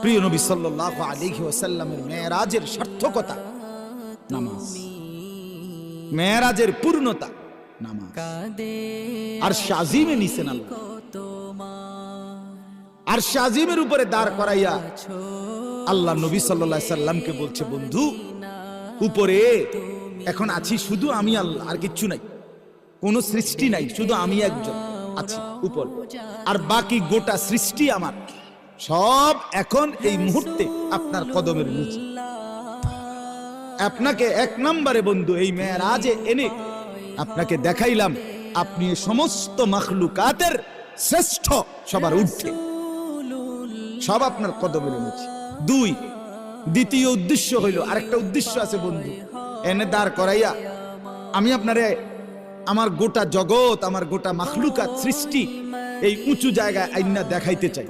প্রিয় নবী সাল্লাল্লাহু আলাইহি ওয়াসাল্লামের মেরাজের সার্থকতা নামাজ, মেরাজের পূর্ণতা নামাজ। আরশ আজিমে নিছেন আল্লাহ, আরশ আজিমের উপরে দাঁড় করাইয়া আল্লাহ নবী সাল্লাল্লাহু আলাইহি সাল্লামকে বলছে, বন্ধু উপরে এখন আছি শুধু আমি আল্লাহ, আর কিচ্ছু নাই, কোন সৃষ্টি নাই, শুধু আমি একজন আছি উপর, আর বাকি গোটা সৃষ্টি আমার, সব এখন এই মুহূর্তে আপনার কদমের নিচে। আপনাকে এক নম্বরে বন্ধু এই মেরাজে এনে আপনাকে দেখাইলাম আপনি সমস্ত মাখলুকাতের শ্রেষ্ঠ, সবার ঊর্ধ্বে, সব আপনার কদমের নিচে। দুই, দ্বিতীয় উদ্দেশ্য হইল, আরেকটা উদ্দেশ্য আছে বন্ধু, এনে দাঁড় করাইয়া আমি আপনারে আমার গোটা জগৎ, আমার গোটা মাখলুকাত সৃষ্টি এই উঁচু জায়গায় আইনা দেখাইতে চাই।